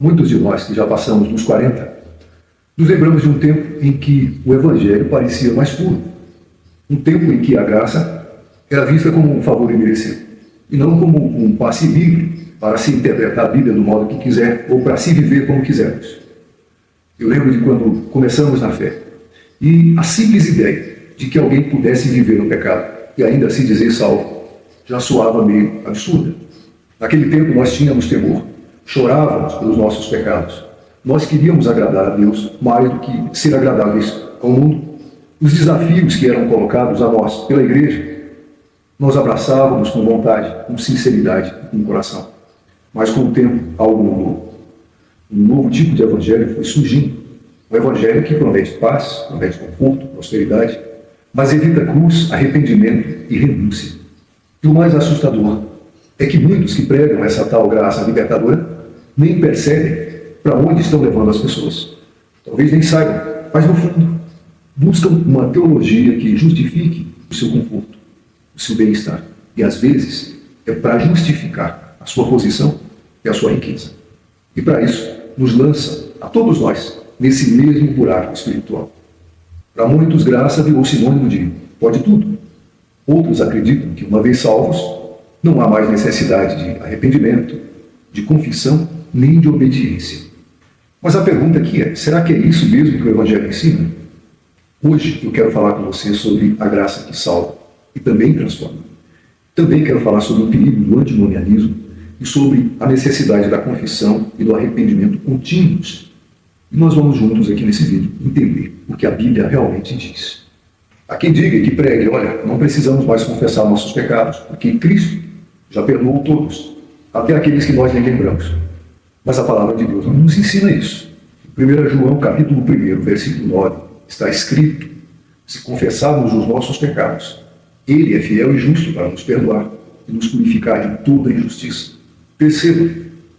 Muitos de nós que já passamos dos 40, nos lembramos de um tempo em que o Evangelho parecia mais puro. Um tempo em que a graça era vista como um favor imerecido, e não como um passe livre para se interpretar a Bíblia do modo que quiser ou para se viver como quisermos. Eu lembro de quando começamos na fé, e a simples ideia de que alguém pudesse viver no pecado e ainda assim dizer salvo, já soava meio absurda. Naquele tempo nós tínhamos temor, chorávamos pelos nossos pecados. Nós queríamos agradar a Deus mais do que ser agradáveis ao mundo. Os desafios que eram colocados a nós pela igreja, nós abraçávamos com vontade, com sinceridade e com coração. Mas com o tempo, algo mudou. Um novo tipo de evangelho foi surgindo. Um evangelho que promete paz, promete conforto, prosperidade, mas evita cruz, arrependimento e renúncia. E o mais assustador é que muitos que pregam essa tal graça libertadora nem percebem para onde estão levando as pessoas. Talvez nem saibam, mas no fundo buscam uma teologia que justifique o seu conforto, o seu bem-estar. E às vezes é para justificar a sua posição e a sua riqueza. E para isso nos lança, a todos nós, nesse mesmo buraco espiritual. Para muitos, graça virou sinônimo de pode tudo. Outros acreditam que, uma vez salvos, não há mais necessidade de arrependimento, de confissão, nem de obediência. Mas a pergunta aqui é, será que é isso mesmo que o Evangelho ensina? Hoje eu quero falar com você sobre a graça que salva e também transforma. Também quero falar sobre o perigo do antinomianismo e sobre a necessidade da confissão e do arrependimento contínuos. E nós vamos juntos aqui nesse vídeo entender o que a Bíblia realmente diz. Há quem diga e que pregue, olha, não precisamos mais confessar nossos pecados, porque Cristo já perdoou todos, até aqueles que nós nem lembramos. Mas a palavra de Deus não nos ensina isso. Em 1 João, capítulo 1, versículo 9, está escrito, se confessarmos os nossos pecados, Ele é fiel e justo para nos perdoar e nos purificar de toda injustiça. Perceba,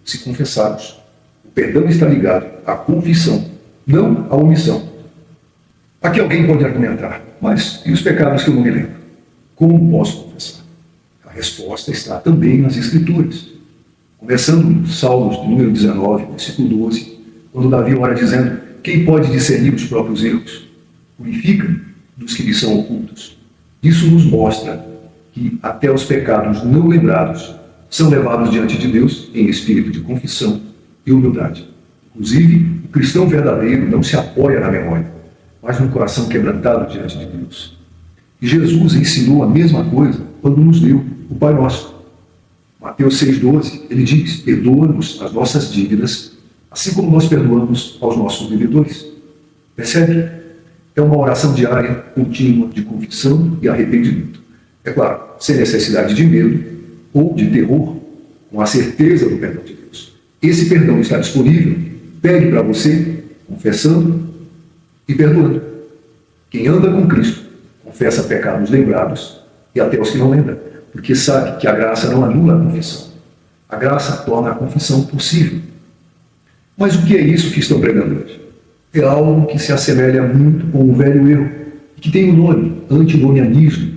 se confessarmos, o perdão está ligado à confissão, não à omissão. Aqui alguém pode argumentar, mas e os pecados que eu não me lembro? Como posso confessar? A resposta está também nas Escrituras. Começando no Salmos, número 19, versículo 12, quando Davi ora dizendo, quem pode discernir os próprios erros? Purifica-me dos que lhe são ocultos. Isso nos mostra que até os pecados não lembrados são levados diante de Deus em espírito de confissão e humildade. Inclusive, o cristão verdadeiro não se apoia na memória, mas no coração quebrantado diante de Deus. E Jesus ensinou a mesma coisa quando nos deu o Pai Nosso. Mateus 6,12, ele diz, perdoa-nos as nossas dívidas, assim como nós perdoamos aos nossos devedores. Percebe? É uma oração diária, contínua, de confissão e arrependimento. É claro, sem necessidade de medo ou de terror, com a certeza do perdão de Deus. Esse perdão está disponível, pegue para você, confessando e perdoando. Quem anda com Cristo, confessa pecados lembrados e até os que não lembram, porque sabe que a graça não anula a confissão. A graça torna a confissão possível. Mas o que é isso que estão pregando hoje? É algo que se assemelha muito com o velho erro, que tem o nome antinomianismo.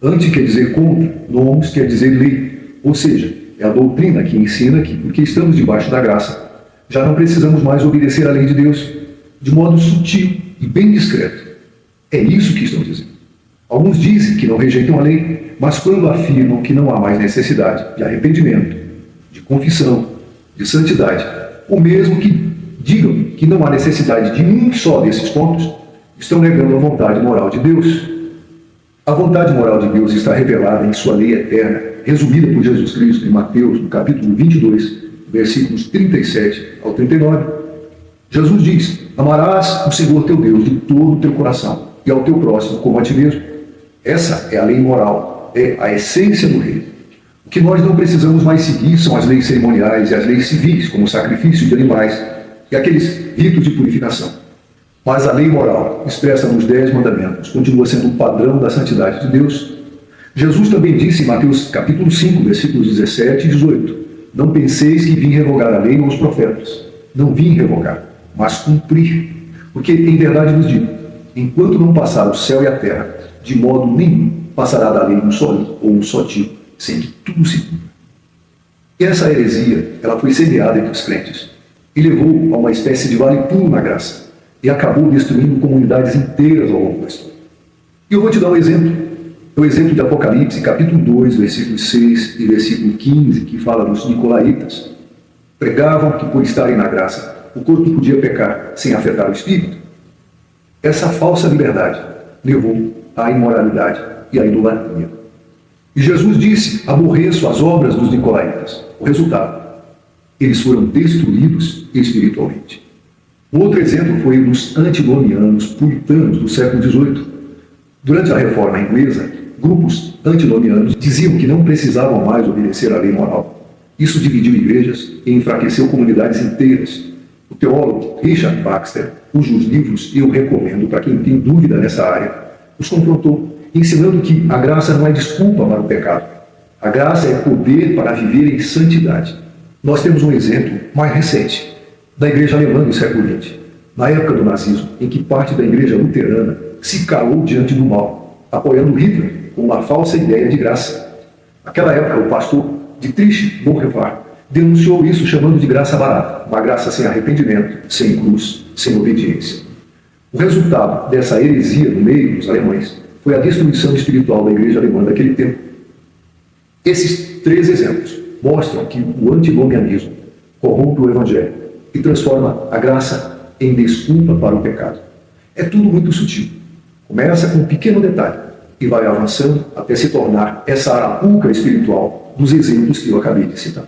Anti quer dizer contra, nomos quer dizer lei. Ou seja, é a doutrina que ensina que, porque estamos debaixo da graça, já não precisamos mais obedecer à lei de Deus, de modo sutil e bem discreto. É isso que estão dizendo. Alguns dizem que não rejeitam a lei, mas quando afirmam que não há mais necessidade de arrependimento, de confissão, de santidade, ou mesmo que digam que não há necessidade de um só desses pontos, estão negando a vontade moral de Deus. A vontade moral de Deus está revelada em sua lei eterna, resumida por Jesus Cristo em Mateus, no capítulo 22, versículos 37 ao 39. Jesus diz, amarás o Senhor teu Deus de todo o teu coração e ao teu próximo como a ti mesmo. Essa é a lei moral, é a essência do reino. O que nós não precisamos mais seguir são as leis cerimoniais e as leis civis, como o sacrifício de animais e aqueles ritos de purificação. Mas a lei moral, expressa nos 10 mandamentos, continua sendo o padrão da santidade de Deus. Jesus também disse em Mateus capítulo 5, versículos 17 e 18, não penseis que vim revogar a lei ou os profetas. Não vim revogar, mas cumprir. Porque em verdade vos digo, enquanto não passar o céu e a terra, de modo nenhum passará da lei um só ou um só tipo, sem que tudo se cumpra. E essa heresia, ela foi semeada entre os crentes. e levou a uma espécie de vale tudo na graça, e acabou destruindo comunidades inteiras ao longo da história. E eu vou te dar um exemplo. É o exemplo de Apocalipse, capítulo 2, versículo 6 e versículo 15, que fala dos nicolaítas. Pregavam que, por estarem na graça, o corpo podia pecar sem afetar o espírito. Essa falsa liberdade levou à imoralidade e à idolatria. E Jesus disse: aborreço as obras dos nicolaítas. O resultado: eles foram destruídos espiritualmente. Outro exemplo foi o dos antinomianos puritanos do século XVIII. Durante a Reforma Inglesa, grupos antinomianos diziam que não precisavam mais obedecer à lei moral. Isso dividiu igrejas e enfraqueceu comunidades inteiras. O teólogo Richard Baxter, cujos livros eu recomendo para quem tem dúvida nessa área, os confrontou, ensinando que a graça não é desculpa para o pecado. A graça é poder para viver em santidade. Nós temos um exemplo mais recente, da igreja alemã do século XX, na época do nazismo, em que parte da igreja luterana se calou diante do mal, apoiando Hitler com uma falsa ideia de graça. Naquela época, o pastor Dietrich Bonhoeffer denunciou isso chamando de graça barata, uma graça sem arrependimento, sem cruz, sem obediência. O resultado dessa heresia no meio dos alemães foi a destruição espiritual da igreja alemã daquele tempo. Esses 3 exemplos mostram que o antinomianismo corrompe o evangelho e transforma a graça em desculpa para o pecado. É tudo muito sutil. Começa com um pequeno detalhe e vai avançando até se tornar essa arapuca espiritual dos exemplos que eu acabei de citar.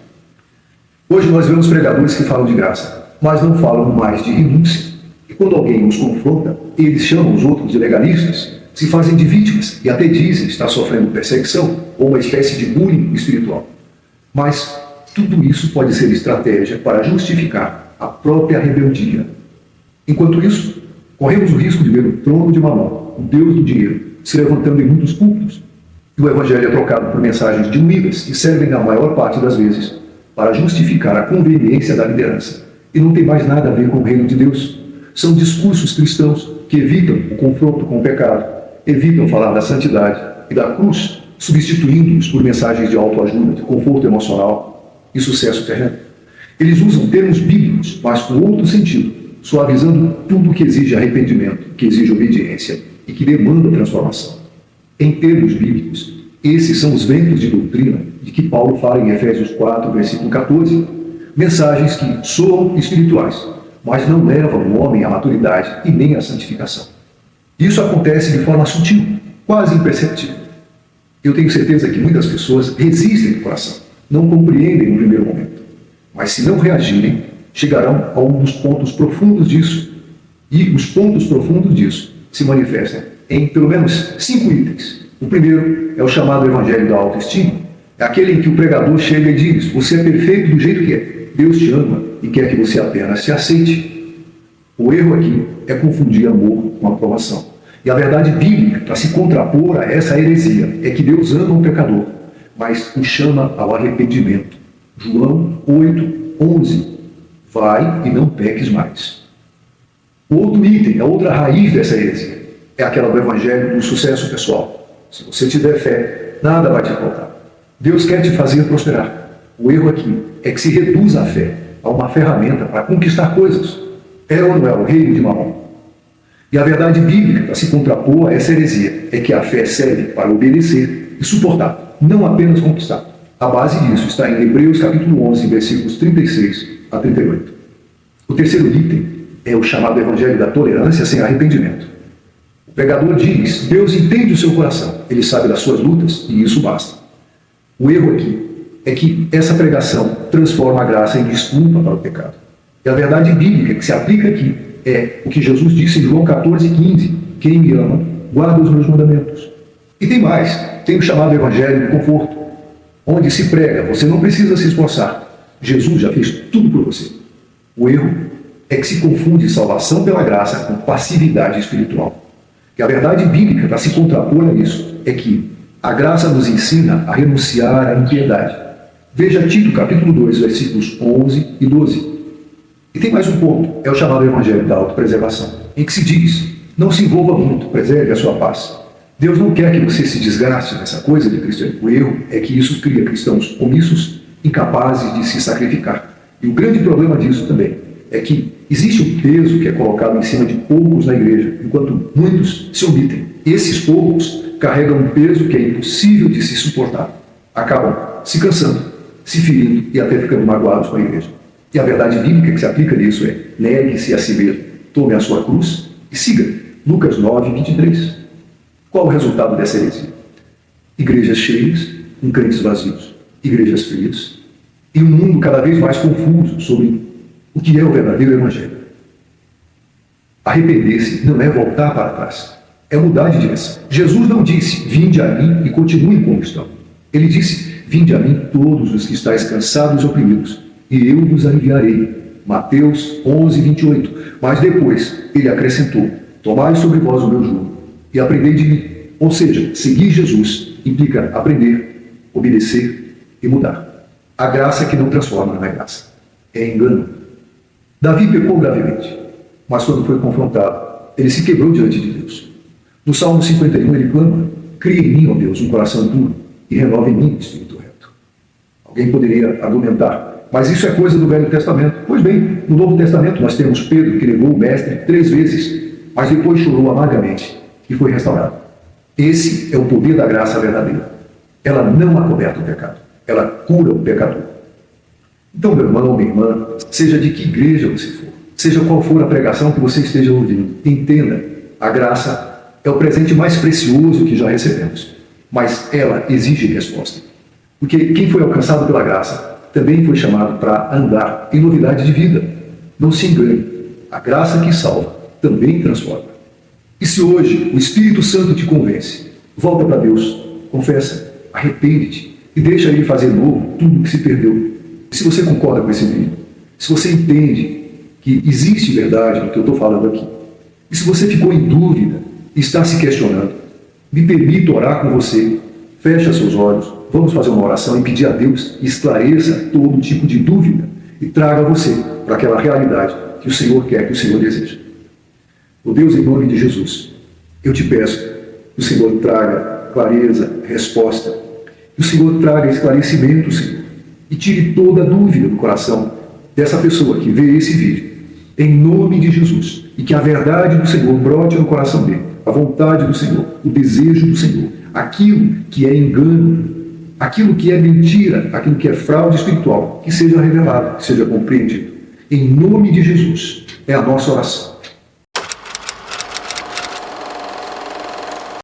Hoje nós vemos pregadores que falam de graça, mas não falam mais de renúncia. E quando alguém os confronta, eles chamam os outros de legalistas, se fazem de vítimas e até dizem estar sofrendo perseguição ou uma espécie de bullying espiritual. Mas tudo isso pode ser estratégia para justificar a própria rebeldia. Enquanto isso, corremos o risco de ver o trono de Mamon, o Deus do dinheiro, se levantando em muitos cultos. E o evangelho é trocado por mensagens diluídas que servem, na maior parte das vezes, para justificar a conveniência da liderança. E não tem mais nada a ver com o reino de Deus. São discursos cristãos que evitam o confronto com o pecado, evitam falar da santidade e da cruz, substituindo-os por mensagens de autoajuda, de conforto emocional e sucesso terreno. Eles usam termos bíblicos, mas com outro sentido, suavizando tudo que exige arrependimento, que exige obediência e que demanda transformação. Em termos bíblicos, esses são os ventos de doutrina de que Paulo fala em Efésios 4, versículo 14, mensagens que soam espirituais, mas não levam o homem à maturidade e nem à santificação. Isso acontece de forma sutil, quase imperceptível. Eu tenho certeza que muitas pessoas resistem do coração, não compreendem no primeiro momento, mas se não reagirem, chegarão a um dos pontos profundos disso, e os pontos profundos disso se manifestam em pelo menos 5 itens. O primeiro é o chamado evangelho da autoestima. É aquele em que o pregador chega e diz: você é perfeito do jeito que é, Deus te ama e quer que você apenas se aceite. O erro aqui é confundir amor com aprovação. E a verdade bíblica, para se contrapor a essa heresia, é que Deus ama o pecador, mas o chama ao arrependimento. João 8, 11. Vai e não peques mais. O outro item, a outra raiz dessa heresia, é aquela do evangelho do sucesso pessoal. Se você tiver fé, nada vai te faltar. Deus quer te fazer prosperar. O erro aqui é que se reduz a fé a uma ferramenta para conquistar coisas. É ou não é o reino de Mamon? E a verdade bíblica, para se contrapor a essa heresia, é que a fé serve para obedecer e suportar, não apenas conquistar. A base disso está em Hebreus capítulo 11, versículos 36 a 38. O terceiro item é o chamado evangelho da tolerância sem arrependimento. O pregador diz: Deus entende o seu coração, Ele sabe das suas lutas e isso basta. O erro aqui é que essa pregação transforma a graça em desculpa para o pecado. E a verdade bíblica que se aplica aqui é o que Jesus disse em João 14,15: quem me ama, guarda os meus mandamentos. E tem mais, tem o chamado evangelho do conforto, onde se prega: você não precisa se esforçar, Jesus já fez tudo por você. O erro é que se confunde salvação pela graça com passividade espiritual. E a verdade bíblica, para se contrapor a isso, é que a graça nos ensina a renunciar à impiedade. Veja Tito capítulo 2, versículos 11 e 12. E tem mais um ponto, é o chamado evangelho da autopreservação, em que se diz: não se envolva muito, preserve a sua paz. Deus não quer que você se desgaste nessa coisa de cristianismo. O erro é que isso cria cristãos omissos, incapazes de se sacrificar. E o grande problema disso também é que existe um peso que é colocado em cima de poucos na igreja, enquanto muitos se omitem. Esses poucos carregam um peso que é impossível de se suportar. Acabam se cansando, se ferindo e até ficando magoados com a igreja. E a verdade bíblica que se aplica nisso é: negue-se a si mesmo, tome a sua cruz e siga. Lucas 9, 23. Qual o resultado dessa heresia? Igrejas cheias, com crentes vazios. Igrejas frias e um mundo cada vez mais confuso sobre o que é o verdadeiro evangelho. Arrepender-se não é voltar para trás, é mudar de direção. Jesus não disse: vinde a mim e continuem como estão. Ele disse: vinde a mim todos os que estáis cansados e oprimidos, e eu vos aliviarei. Mateus 11, 28. Mas depois ele acrescentou: tomai sobre vós o meu jugo e aprendei de mim. Ou seja, seguir Jesus implica aprender, obedecer e mudar. A graça que não transforma não é graça, é engano. Davi pecou gravemente, mas quando foi confrontado, ele se quebrou diante de Deus. No Salmo 51 ele clama: cria em mim, ó Deus, um coração puro e renova em mim o espírito reto. Alguém poderia argumentar: mas isso é coisa do Velho Testamento. Pois bem, no Novo Testamento nós temos Pedro, que negou o Mestre 3 vezes, mas depois chorou amargamente e foi restaurado. Esse é o poder da graça verdadeira. Ela não acoberta o pecado, ela cura o pecador. Então, meu irmão ou minha irmã, seja de que igreja você for, seja qual for a pregação que você esteja ouvindo, entenda: a graça é o presente mais precioso que já recebemos, mas ela exige resposta. Porque quem foi alcançado pela graça também foi chamado para andar em novidade de vida. Não se engane, a graça que salva também transforma. E se hoje o Espírito Santo te convence, volta para Deus, confessa, arrepende-te e deixa Ele fazer novo tudo o que se perdeu. E se você concorda com esse vídeo, se você entende que existe verdade no que eu estou falando aqui, e se você ficou em dúvida e está se questionando, me permito orar com você. Fecha seus olhos, vamos fazer uma oração e pedir a Deus que esclareça todo tipo de dúvida e traga você para aquela realidade que o Senhor quer, que o Senhor deseja. Ó Deus, em nome de Jesus, eu te peço que o Senhor traga clareza, resposta, que o Senhor traga esclarecimento, Senhor, e tire toda dúvida do coração dessa pessoa que vê esse vídeo, em nome de Jesus, e que a verdade do Senhor brote no coração dele, a vontade do Senhor, o desejo do Senhor, aquilo que é engano, aquilo que é mentira, aquilo que é fraude espiritual, que seja revelado, que seja compreendido. Em nome de Jesus, é a nossa oração.